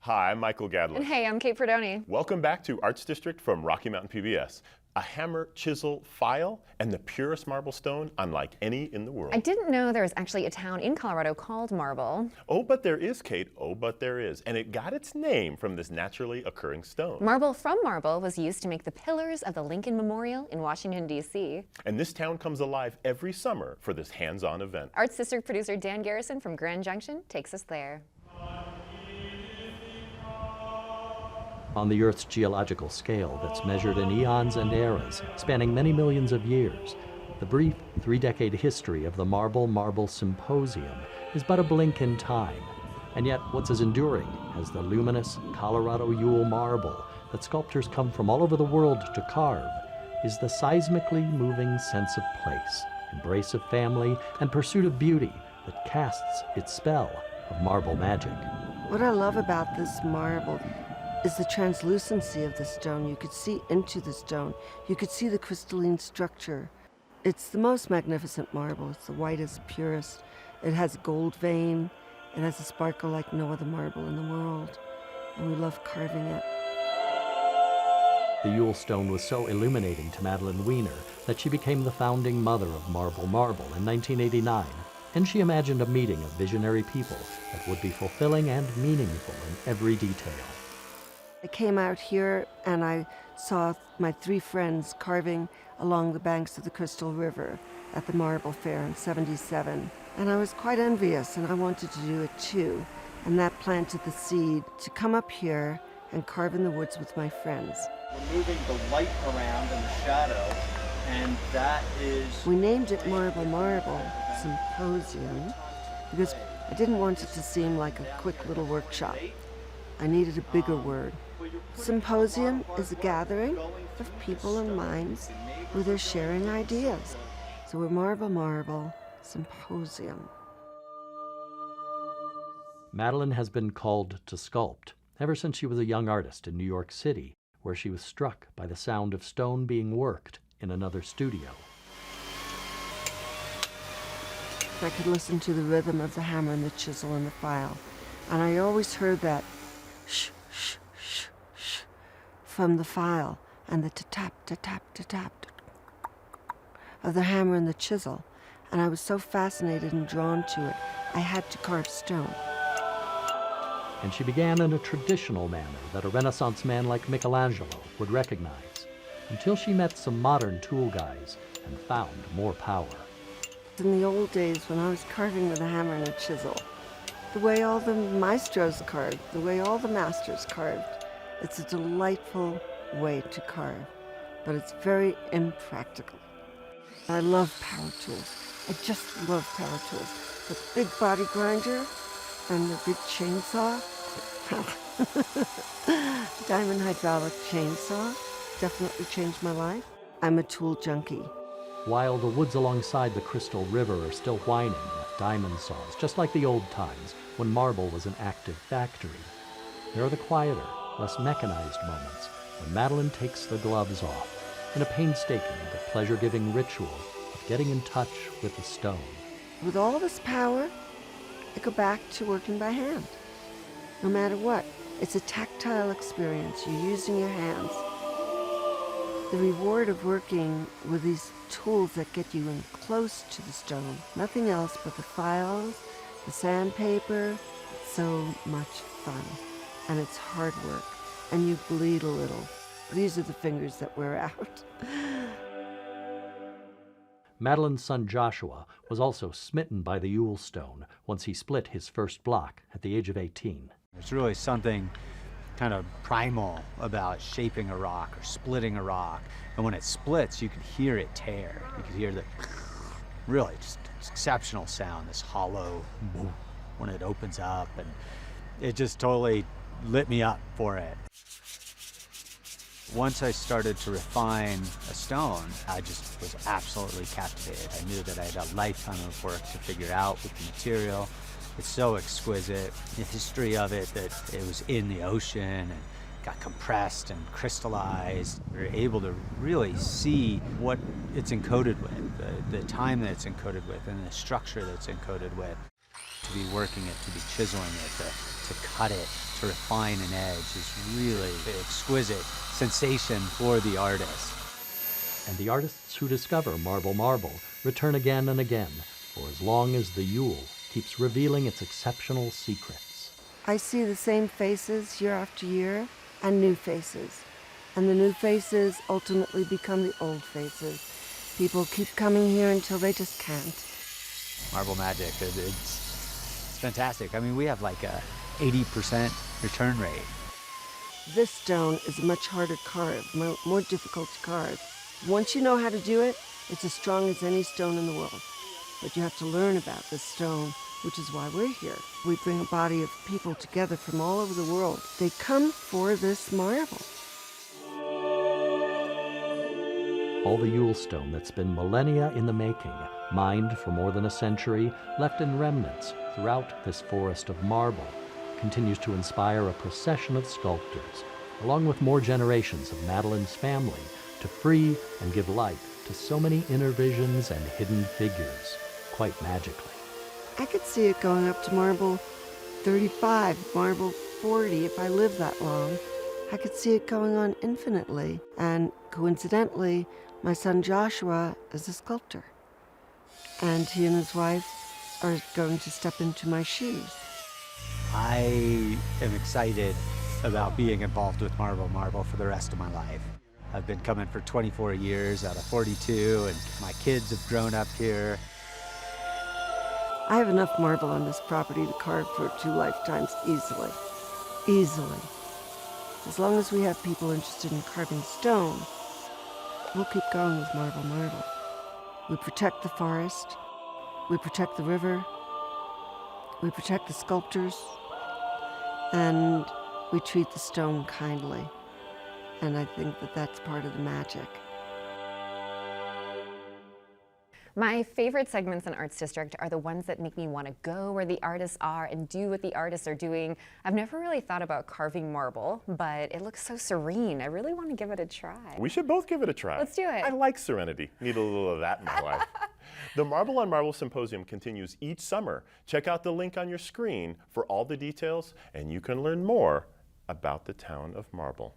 Hi, I'm Michael Gadler. And hey, I'm Kate Perdoni. Welcome back to Arts District from Rocky Mountain PBS. A hammer, chisel, file, and the purest marble stone unlike any in the world. I didn't know there was actually a town in Colorado called Marble. Oh, but there is, Kate. Oh, but there is. And it got its name from this naturally occurring stone. Marble from Marble was used to make the pillars of the Lincoln Memorial in Washington, D.C. And this town comes alive every summer for this hands-on event. Arts District producer Dan Garrison from Grand Junction takes us there. On the Earth's geological scale that's measured in eons and eras, spanning many millions of years, the brief three-decade history of the Marble Symposium is but a blink in time. And yet, what's as enduring as the luminous Colorado Yule marble that sculptors come from all over the world to carve is the seismically moving sense of place, embrace of family, and pursuit of beauty that casts its spell of marble magic. What I love about this marble is the translucency of the stone. You could see into the stone. You could see the crystalline structure. It's the most magnificent marble. It's the whitest, purest. It has a gold vein. It has a sparkle like no other marble in the world. And we love carving it. The Yule stone was so illuminating to Madeline Weiner that she became the founding mother of Marble in 1989. And she imagined a meeting of visionary people that would be fulfilling and meaningful in every detail. I came out here and I saw my three friends carving along the banks of the Crystal River at the Marble Fair in '77. And I was quite envious and I wanted to do it too. And that planted the seed to come up here and carve in the woods with my friends. We're moving the light around in the shadow, and that is... We named it Marble Symposium because I didn't want it to seem like a quick little workshop. I needed a bigger word. Symposium is a gathering of people and minds where they're sharing ideas. So we're Marble Symposium. Madeline has been called to sculpt ever since she was a young artist in New York City, where she was struck by the sound of stone being worked in another studio. I could listen to the rhythm of the hammer and the chisel and the file. And I always heard that shh, shh, shh, shh from the file and the ta-tap, ta-tap, ta-tap of the hammer and the chisel. And I was so fascinated and drawn to it, I had to carve stone. And she began in a traditional manner that a Renaissance man like Michelangelo would recognize, until she met some modern tool guys and found more power. In the old days when I was carving with a hammer and a chisel, the way all the maestros carved, the way all the masters carved, it's a delightful way to carve, but it's very impractical. I love power tools. I just love power tools. The big body grinder and the big chainsaw. Diamond hydraulic chainsaw definitely changed my life. I'm a tool junkie. While the woods alongside the Crystal River are still whining with diamond saws, just like the old times when marble was an active factory, there are the quieter, less mechanized moments when Madeline takes the gloves off in a painstaking but pleasure-giving ritual of getting in touch with the stone. With all this power, I go back to working by hand. No matter what, it's a tactile experience. You're using your hands. The reward of working with these tools that get you in close to the stone, nothing else but the files, the sandpaper, it's so much fun. And it's hard work, and you bleed a little. These are the fingers that wear out. Madeline's son Joshua was also smitten by the Yule stone once he split his first block at the age of 18. There's really something kind of primal about shaping a rock or splitting a rock. And when it splits, you can hear it tear. You can hear the really just exceptional sound, this hollow when it opens up. And it just totally lit me up for it. Once I started to refine a stone, I just was absolutely captivated. I knew that I had a lifetime of work to figure out with the material. It's so exquisite, the history of it, that it was in the ocean and got compressed and crystallized. We were able to really see what it's encoded with, the time that it's encoded with, and the structure that it's encoded with. To be working it, to be chiseling it, to cut it, to refine an edge is really an exquisite sensation for the artist. And the artists who discover Marble Marble return again and again for as long as the Yule keeps revealing its exceptional secrets. I see the same faces year after year and new faces. And the new faces ultimately become the old faces. People keep coming here until they just can't. Marble magic, it's fantastic. I mean, we have like a 80% return rate. This stone is much harder carved, more difficult to carve. Once you know how to do it, it's as strong as any stone in the world. But you have to learn about this stone, which is why we're here. We bring a body of people together from all over the world. They come for this marble. All the Yule stone that's been millennia in the making, mined for more than a century, left in remnants throughout this forest of marble, continues to inspire a procession of sculptors, along with more generations of Madeline's family, to free and give light to so many inner visions and hidden figures, quite magically. I could see it going up to marble 35, marble 40 if I live that long. I could see it going on infinitely. And coincidentally, my son Joshua is a sculptor. And he and his wife are going to step into my shoes. I am excited about being involved with Marble Marble for the rest of my life. I've been coming for 24 years out of 42, and my kids have grown up here. I have enough marble on this property to carve for 2 lifetimes easily. Easily. As long as we have people interested in carving stone, we'll keep going with Marble Marble. We protect the forest, we protect the river, we protect the sculptors, and we treat the stone kindly. And I think that that's part of the magic. My favorite segments in Arts District are the ones that make me want to go where the artists are and do what the artists are doing. I've never really thought about carving marble, but it looks so serene. I really want to give it a try. We should both give it a try. Let's do it. I like serenity. Need a little of that in my life. The Marble on Marble Symposium continues each summer. Check out the link on your screen for all the details, and you can learn more about the town of Marble.